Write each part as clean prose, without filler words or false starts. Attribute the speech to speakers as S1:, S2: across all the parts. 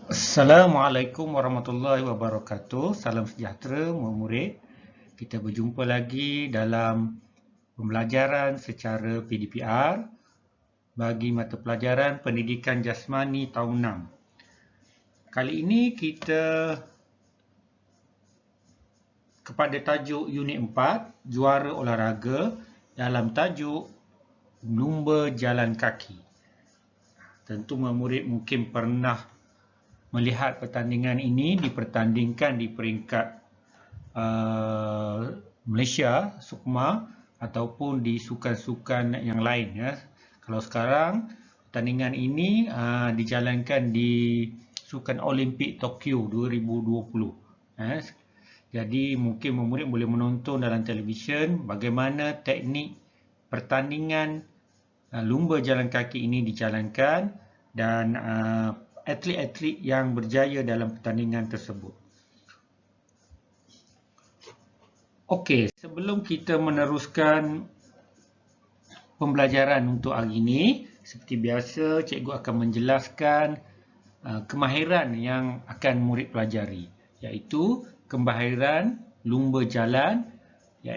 S1: Assalamualaikum warahmatullahi wabarakatuh. Salam sejahtera, murid. Kita berjumpa lagi dalam pembelajaran secara PDPR bagi mata pelajaran Pendidikan Jasmani tahun 6. Kali ini kita kepada tajuk Unit 4, Juara Olahraga dalam tajuk Lumba Jalan Kaki. Tentu murid mungkin pernah melihat pertandingan ini dipertandingkan di peringkat Malaysia, Sukma ataupun di sukan-sukan yang lain. Ya. Kalau sekarang pertandingan ini dijalankan di Sukan Olimpik Tokyo 2020. Jadi mungkin murid boleh menonton dalam televisyen bagaimana teknik pertandingan lumba jalan kaki ini dijalankan dan atlet-atlet yang berjaya dalam pertandingan tersebut. Okey, sebelum kita meneruskan pembelajaran untuk hari ini, seperti biasa cikgu akan menjelaskan kemahiran yang akan murid pelajari, iaitu kemahiran lumba jalan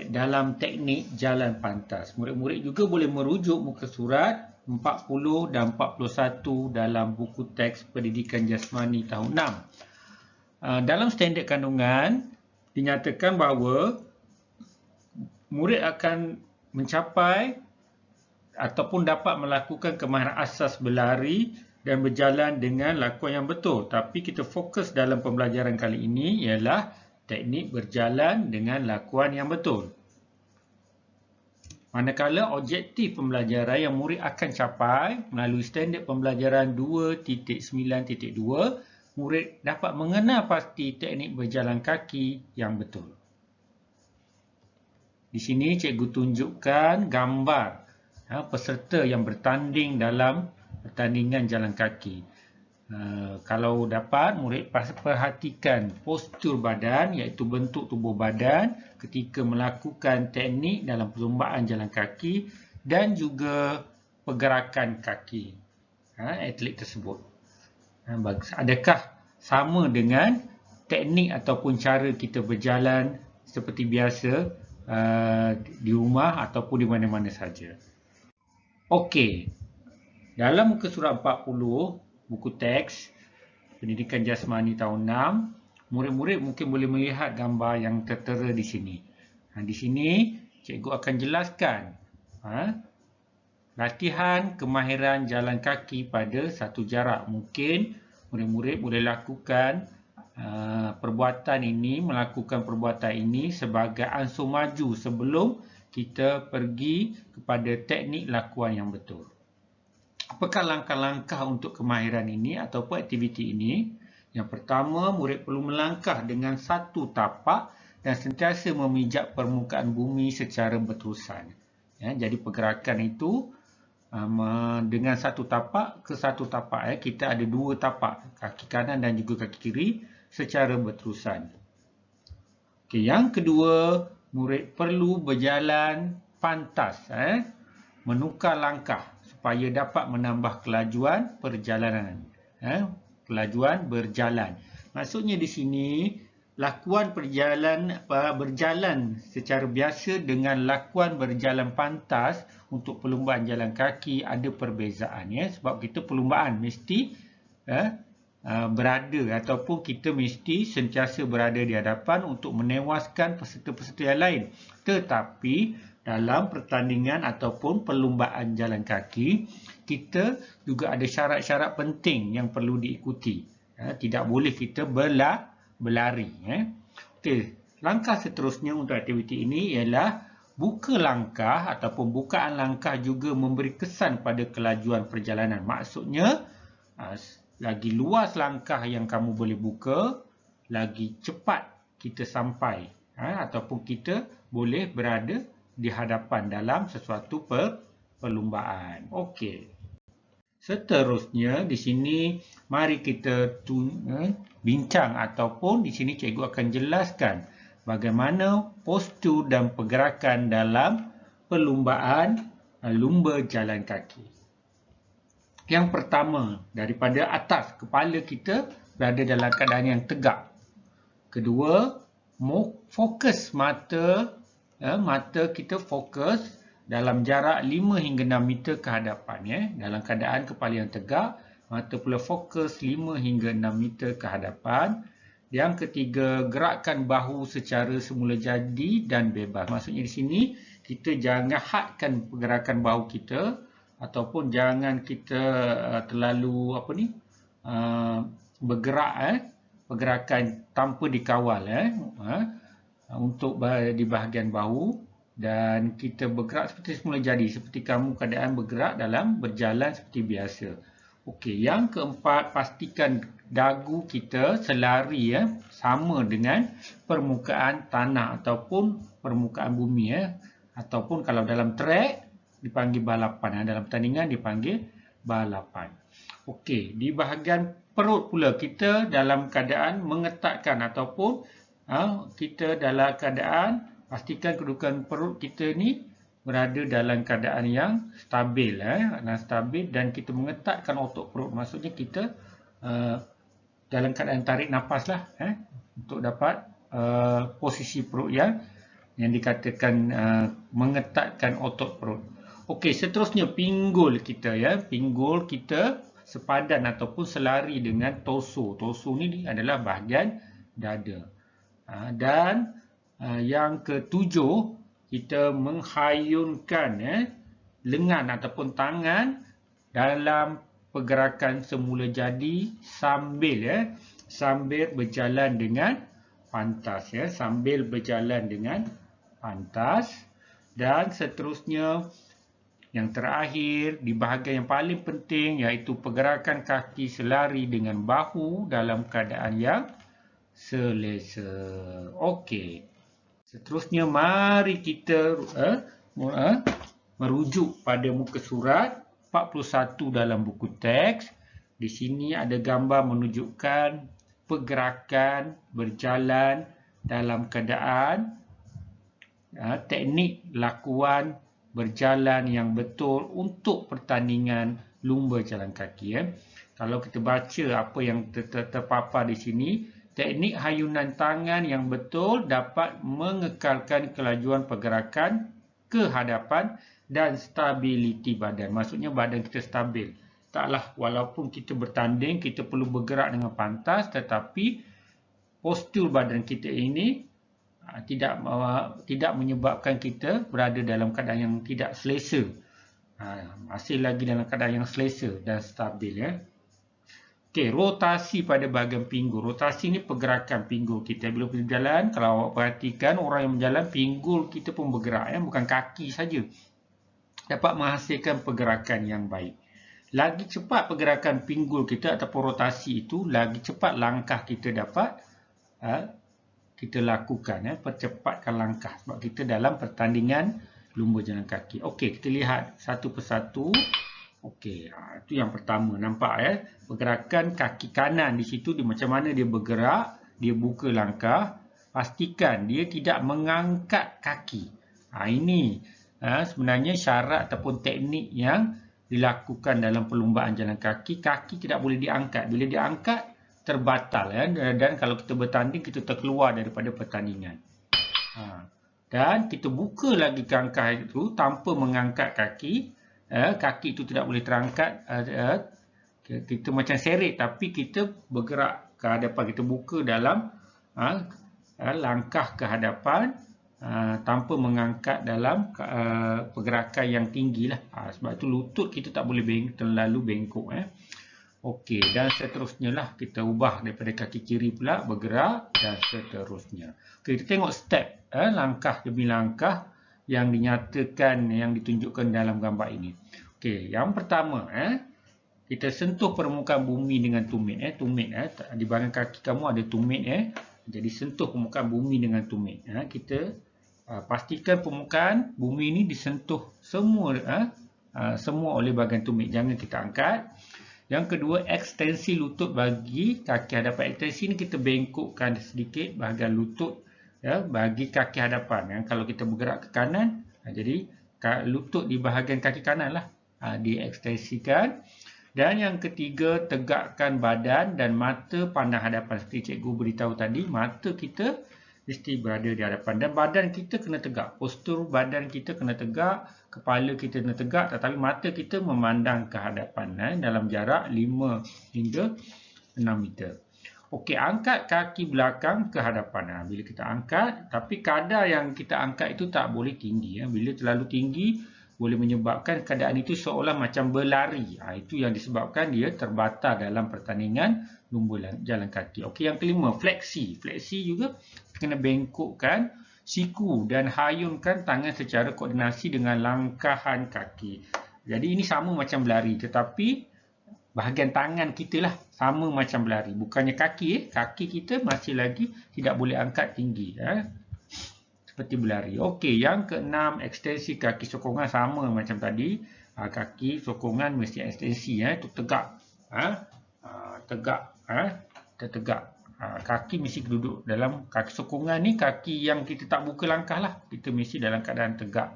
S1: dalam teknik jalan pantas. Murid-murid juga boleh merujuk muka surat 40 dan 41 dalam buku teks Pendidikan Jasmani tahun 6. Dalam standard kandungan dinyatakan bahawa murid akan mencapai ataupun dapat melakukan kemahiran asas berlari dan berjalan dengan lakuan yang betul. Tapi kita fokus dalam pembelajaran kali ini ialah teknik berjalan dengan lakuan yang betul. Manakala objektif pembelajaran yang murid akan capai melalui standard pembelajaran 2.9.2, murid dapat mengenal pasti teknik berjalan kaki yang betul. Di sini cikgu tunjukkan gambar peserta yang bertanding dalam pertandingan jalan kaki. Kalau dapat, murid perhatikan postur badan iaitu bentuk tubuh badan ketika melakukan teknik dalam perlumbaan jalan kaki dan juga pergerakan kaki atlet tersebut. Adakah sama dengan teknik ataupun cara kita berjalan seperti biasa di rumah ataupun di mana-mana saja? Okey, dalam muka surat 40 buku teks Pendidikan Jasmani tahun 6, murid-murid mungkin boleh melihat gambar yang tertera di sini. Di sini cikgu akan jelaskan latihan kemahiran jalan kaki pada satu jarak. Mungkin murid-murid boleh lakukan melakukan perbuatan ini sebagai ansur maju sebelum kita pergi kepada teknik lakuan yang betul. Apakah langkah-langkah untuk kemahiran ini ataupun aktiviti ini? Yang pertama, murid perlu melangkah dengan satu tapak dan sentiasa memijak permukaan bumi secara berterusan. Jadi pergerakan itu dengan satu tapak ke satu tapak. Kita ada dua tapak, kaki kanan dan juga kaki kiri secara berterusan. Okay, yang kedua, murid perlu berjalan pantas, menukar langkah supaya dapat menambah kelajuan perjalanan. Kelajuan berjalan. Maksudnya di sini, lakuan berjalan secara biasa dengan lakuan berjalan pantas untuk perlumbaan jalan kaki ada perbezaan. Sebab kita perlumbaan mesti berada ataupun kita mesti sentiasa berada di hadapan untuk menewaskan peserta-peserta yang lain. Tetapi dalam pertandingan ataupun perlumbaan jalan kaki, kita juga ada syarat-syarat penting yang perlu diikuti. Tidak boleh kita berlari. Okey, langkah seterusnya untuk aktiviti ini ialah buka langkah ataupun bukaan langkah juga memberi kesan pada kelajuan perjalanan. Maksudnya, lagi luas langkah yang kamu boleh buka, lagi cepat kita sampai ataupun kita boleh berada di hadapan dalam sesuatu perlumbaan. Okey. Seterusnya di sini mari kita bincang ataupun di sini cikgu akan jelaskan bagaimana postur dan pergerakan dalam perlumbaan lumba jalan kaki. Yang pertama, daripada atas, kepala kita berada dalam keadaan yang tegak. Kedua, fokus mata, mata kita fokus dalam jarak 5 hingga 6 meter ke hadapan. Dalam keadaan kepala yang tegak, mata pula fokus 5 hingga 6 meter ke hadapan. Yang ketiga, gerakkan bahu secara semula jadi dan bebas. Maksudnya di sini, kita jangan hadkan pergerakan bahu kita ataupun jangan kita terlalu bergerak pergerakan tanpa dikawal untuk di bahagian bahu, dan kita bergerak seperti semula jadi, seperti kamu keadaan bergerak dalam berjalan seperti biasa. Okey, yang keempat, pastikan dagu kita selari sama dengan permukaan tanah ataupun permukaan bumi ataupun kalau dalam track dipanggil balapan, dalam pertandingan dipanggil balapan. Okey, di bahagian perut pula kita dalam keadaan mengetatkan ataupun kita dalam keadaan pastikan kedudukan perut kita ni berada dalam keadaan yang stabil, dan kita mengetatkan otot perut. Maksudnya kita dalam keadaan tarik nafas lah untuk dapat posisi perut yang dikatakan mengetatkan otot perut. Okey, seterusnya pinggul kita pinggul kita sepadan ataupun selari dengan torso. Torso ni adalah bahagian dada. Dan yang ketujuh, kita menghayunkan lengan ataupun tangan dalam pergerakan semula jadi sambil berjalan dengan pantas, sambil berjalan dengan pantas. Dan seterusnya, yang terakhir, di bahagian yang paling penting, iaitu pergerakan kaki selari dengan bahu dalam keadaan yang selesa. Okey. Seterusnya, mari kita merujuk pada muka surat 41 dalam buku teks. Di sini ada gambar menunjukkan pergerakan berjalan dalam keadaan teknik lakuan berjalan yang betul untuk pertandingan lumba jalan kaki. Kalau kita baca apa yang terpapar di sini, teknik hayunan tangan yang betul dapat mengekalkan kelajuan pergerakan ke hadapan dan stabiliti badan. Maksudnya badan kita stabil. Taklah walaupun kita bertanding, kita perlu bergerak dengan pantas, tetapi postur badan kita ini tidak menyebabkan kita berada dalam keadaan yang tidak selesa. Masih lagi dalam keadaan yang selesa dan stabil. Okey, rotasi pada bahagian pinggul. Rotasi ni pergerakan pinggul kita. Bila berjalan, kalau awak perhatikan orang yang berjalan, pinggul kita pun bergerak, bukan kaki saja. Dapat menghasilkan pergerakan yang baik. Lagi cepat pergerakan pinggul kita ataupun rotasi itu, lagi cepat langkah kita dapat kita lakukan, percepatkan langkah sebab kita dalam pertandingan lumba jalan kaki. Okey, kita lihat satu persatu. Okey, itu yang pertama, nampak pergerakan kaki kanan di situ, macam mana dia bergerak, dia buka langkah, pastikan dia tidak mengangkat kaki. Ini sebenarnya syarat ataupun teknik yang dilakukan dalam perlumbaan jalan kaki. Kaki tidak boleh diangkat. Bila diangkat, terbatal dan kalau kita bertanding, kita terkeluar daripada pertandingan. Dan kita buka lagi langkah itu tanpa mengangkat kaki. Kaki itu tidak boleh terangkat. Kita macam seret, tapi kita bergerak ke hadapan. Kita buka dalam langkah ke hadapan tanpa mengangkat dalam pergerakan yang tinggi lah. Sebab itu lutut kita tak boleh terlalu bengkok. Okey, dan seterusnya lah kita ubah daripada kaki kiri pula bergerak dan seterusnya. Okey, kita tengok step langkah demi langkah yang dinyatakan, yang ditunjukkan dalam gambar ini. Okey, yang pertama kita sentuh permukaan bumi dengan tumit. Tumit di bahagian kaki kamu ada tumit. Jadi sentuh permukaan bumi dengan tumit. Kita pastikan permukaan bumi ini disentuh semua oleh bahagian tumit. Jangan kita angkat. Yang kedua, ekstensi lutut bagi kaki hadapan. Ekstensi ini kita bengkokkan sedikit bahagian lutut bagi kaki hadapan. Kalau kita bergerak ke kanan, jadi lutut di bahagian kaki kanan lah diekstensikan. Dan yang ketiga, tegakkan badan dan mata pandang hadapan. Seperti cikgu beritahu tadi, mata kita mesti berada di hadapan. Dan badan kita kena tegak. Postur badan kita kena tegak, kepala kita kena tegak, tetapi mata kita memandang ke hadapan dalam jarak 5 hingga 6 meter. Okey, angkat kaki belakang ke hadapan. Bila kita angkat, tapi kadar yang kita angkat itu tak boleh tinggi. Bila terlalu tinggi, boleh menyebabkan keadaan itu seolah macam berlari. Itu yang disebabkan dia terbatal dalam pertandingan lumba jalan kaki. Okey, yang kelima, fleksi. Fleksi juga kena bengkokkan siku dan hayunkan tangan secara koordinasi dengan langkahan kaki. Jadi ini sama macam berlari, tetapi bahagian tangan kita lah sama macam berlari. Bukannya kaki, kaki kita masih lagi tidak boleh angkat tinggi. Seperti berlari. Okey, yang keenam, ekstensi kaki sokongan sama macam tadi. Kaki sokongan mesti ekstensi, itu tegak. Tegak, tertegak. Kaki mesti duduk dalam kaki sokongan ni, kaki yang kita tak buka langkah lah. Kita mesti dalam keadaan tegak.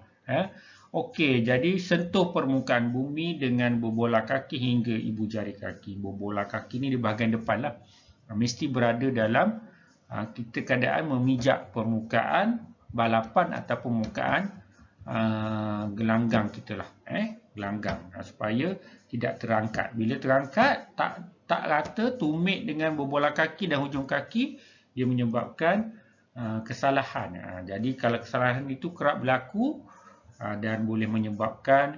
S1: Okey, jadi sentuh permukaan bumi dengan berbola kaki hingga ibu jari kaki. Berbola kaki ni di bahagian depan lah. Mesti berada dalam kita keadaan memijak permukaan balapan atau permukaan gelanggang kita lah. Gelanggang supaya tidak terangkat. Bila terangkat, tak rata, tumit dengan berbola kaki dan hujung kaki, dia menyebabkan kesalahan. Jadi kalau kesalahan itu kerap berlaku dan boleh menyebabkan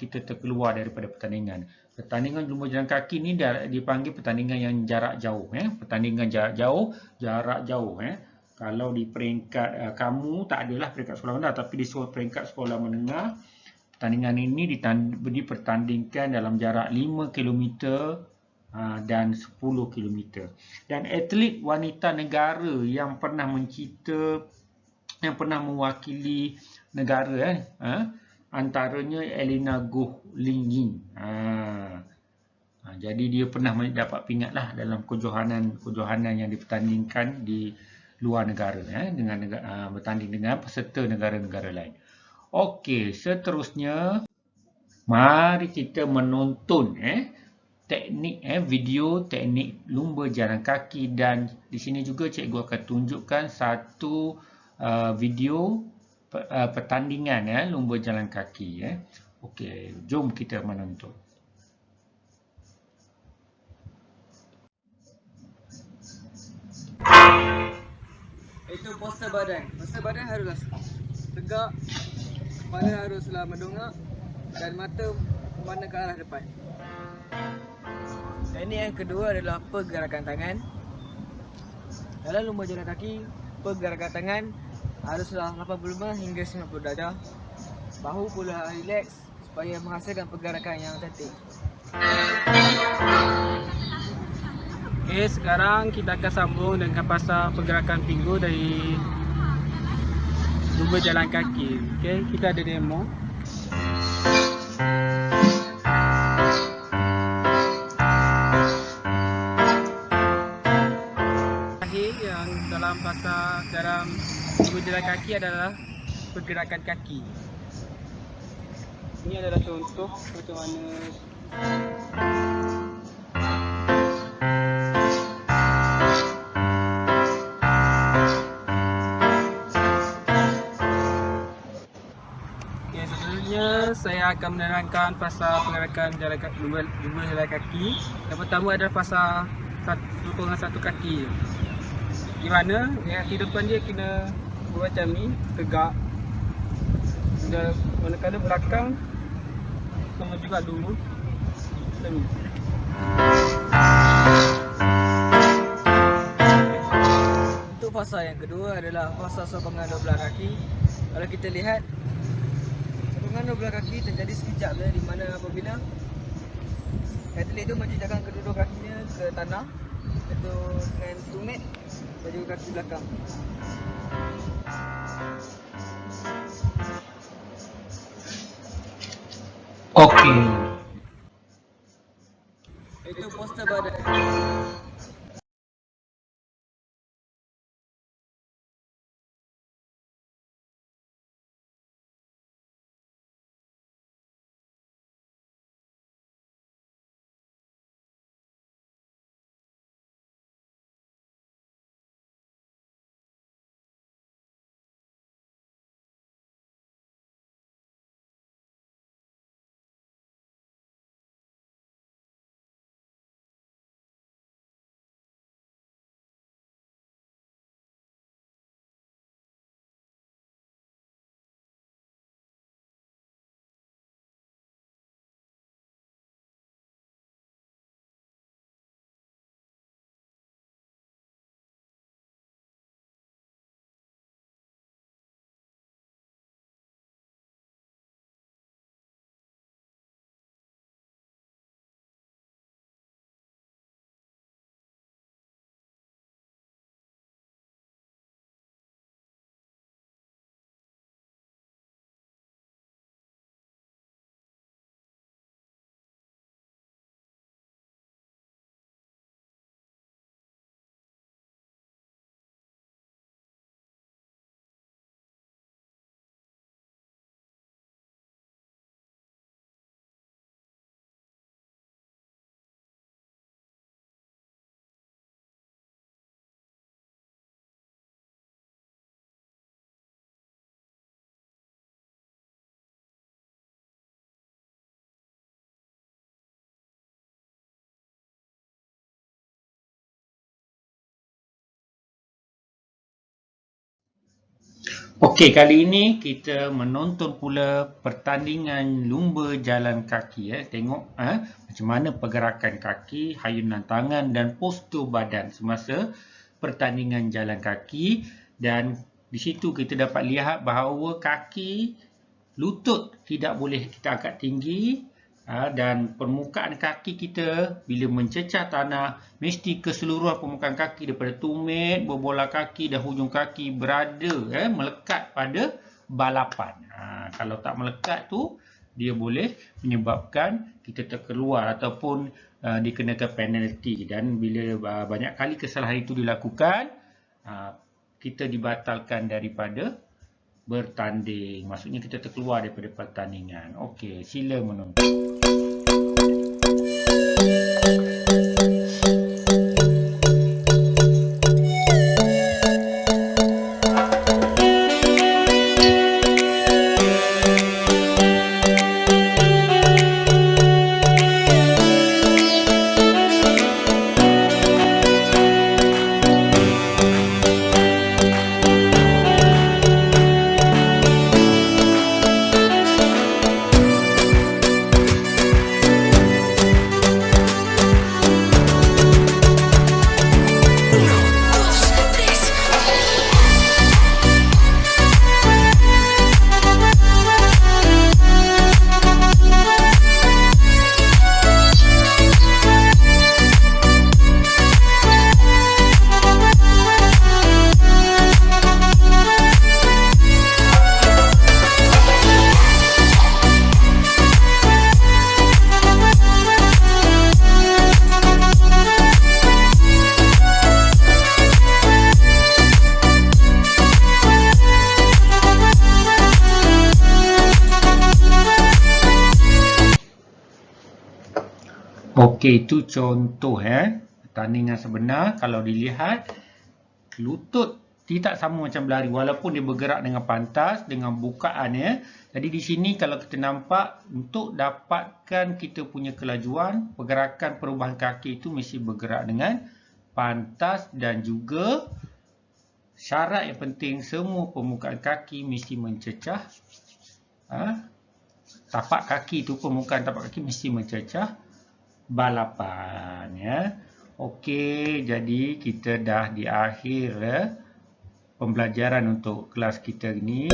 S1: kita terkeluar daripada pertandingan. Pertandingan lumba jalan kaki ni dipanggil pertandingan yang jarak jauh. Pertandingan jarak jauh. Kalau di peringkat kamu tak adalah peringkat sekolah rendah, tapi di peringkat sekolah menengah, pertandingan ini dipertandingkan dalam jarak 5 km dan 10 km. Dan atlet wanita negara yang pernah yang pernah mewakili negara antaranya Elena Go-Ling. Jadi dia pernah dapat pingat lah dalam kejohanan yang dipertandingkan di luar negara dengan bertanding dengan peserta negara-negara lain. Okey, seterusnya mari kita menonton teknik video teknik lumba jalan kaki, dan di sini juga cikgu akan tunjukkan satu video pertandingan lumba jalan kaki. Okey, jom kita menonton.
S2: Itu postur badan. Postur badan haruslah tegak, kepala haruslah mendongak dan mata memandang ke arah depan. Teknik yang kedua adalah pergerakan tangan. Dalam lumba jalan kaki, pergerakan tangan haruslah 85 hingga 90 darjah. Bahu pula relax supaya menghasilkan pergerakan yang cantik. Okey, sekarang kita akan sambung dengan pasal pergerakan pinggul dari lumba jalan kaki. Okey, kita ada demo. Akhir yang dalam lumba jalan kaki adalah pergerakan kaki. Ini adalah contoh macam mana saya akan menerangkan pasal pergerakan lumba jalan kaki. Yang pertama adalah pasal sokongan satu kaki. Di mana kaki depan dia kena buat macam ni, tegak. Dan manakala belakang sama juga dulu. Macam ni. Untuk fasa yang kedua adalah fasa sokongan dua belah kaki. Kalau kita lihat, sokongan dua belah kaki terjadi sekejap di mana apabila atlet itu menjejakkan kedua kakinya ke tanah, iaitu dengan tumit dan juga kaki belakang.
S1: Okey.
S2: Itu postur badan.
S1: Okey, kali ini kita menonton pula pertandingan lumba jalan kaki. Tengok macam mana pergerakan kaki, hayunan tangan dan postur badan semasa pertandingan jalan kaki. Dan di situ kita dapat lihat bahawa kaki, lutut tidak boleh kita angkat tinggi. Dan permukaan kaki kita bila mencecah tanah mesti keseluruhan permukaan kaki daripada tumit, berbola kaki dan hujung kaki berada melekat pada balapan. Kalau tak melekat tu dia boleh menyebabkan kita terkeluar ataupun dikenakan penalti, dan bila banyak kali kesalahan itu dilakukan kita dibatalkan daripada bertanding. Maksudnya kita terkeluar daripada pertandingan. Okey, sila menonton. Okey, itu contoh pertandingan sebenar. Kalau dilihat, lutut dia tak sama macam berlari walaupun dia bergerak dengan pantas, dengan bukaan Jadi di sini kalau kita nampak, untuk dapatkan kita punya kelajuan, pergerakan perubahan kaki itu mesti bergerak dengan pantas, dan juga syarat yang penting, semua permukaan kaki mesti mencecah. Tapak kaki itu, permukaan tapak kaki mesti mencecah balapan. Okey, jadi kita dah di akhir pembelajaran untuk kelas kita ni.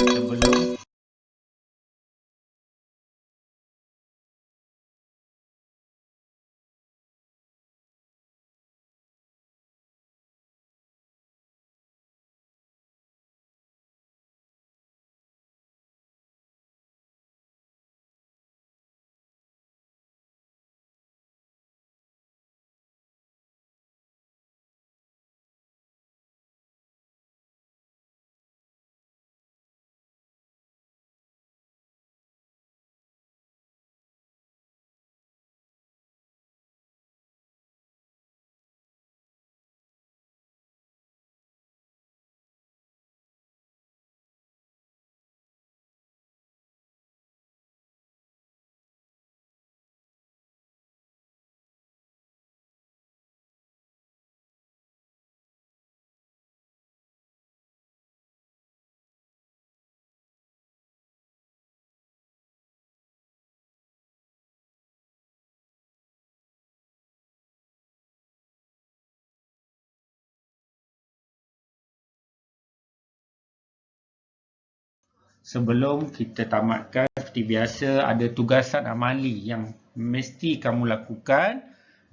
S1: Sebelum kita tamatkan, seperti biasa ada tugasan amali yang mesti kamu lakukan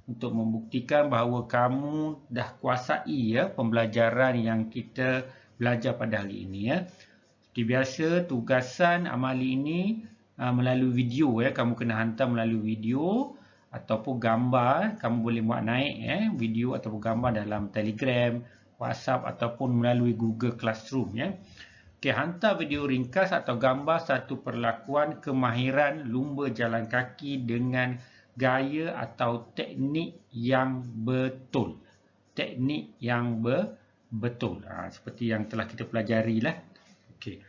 S1: untuk membuktikan bahawa kamu dah kuasai pembelajaran yang kita belajar pada hari ini. Seperti biasa, tugasan amali ini melalui video. Kamu kena hantar melalui video ataupun gambar. Kamu boleh buat naik video ataupun gambar dalam Telegram, WhatsApp ataupun melalui Google Classroom. Okey, hantar video ringkas atau gambar satu perlakuan kemahiran lumba jalan kaki dengan gaya atau teknik yang betul. Teknik yang betul. Seperti yang telah kita pelajari lah. Okey.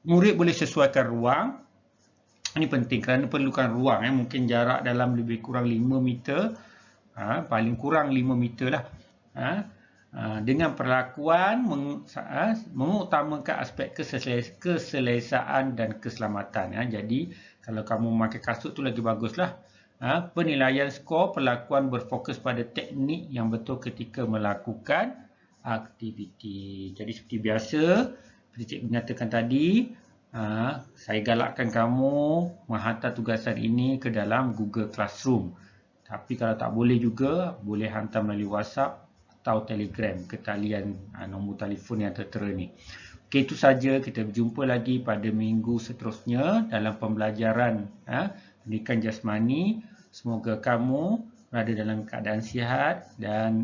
S1: Murid boleh sesuaikan ruang. Ini penting kerana perlukan ruang. Mungkin jarak dalam lebih kurang 5 meter. Paling kurang 5 meter lah. dengan perlakuan mengutamakan aspek keselesaan dan keselamatan. Jadi kalau kamu memakai kasut tu lagi baguslah. Penilaian skor perlakuan berfokus pada teknik yang betul ketika melakukan aktiviti. Jadi seperti biasa, seperti cikgu nyatakan tadi, saya galakkan kamu menghantar tugasan ini ke dalam Google Classroom. Tapi kalau tak boleh juga, boleh hantar melalui WhatsApp atau Telegram ke talian nombor telefon yang tertera ni. Okey, itu saja. Kita berjumpa lagi pada minggu seterusnya dalam pembelajaran pendidikan jasmani. Semoga kamu berada dalam keadaan sihat dan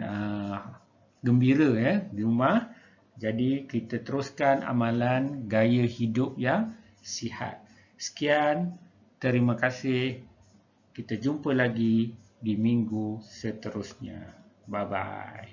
S1: gembira di rumah. Jadi kita teruskan amalan gaya hidup yang sihat. Sekian, terima kasih. Kita jumpa lagi di minggu seterusnya. Bye-bye.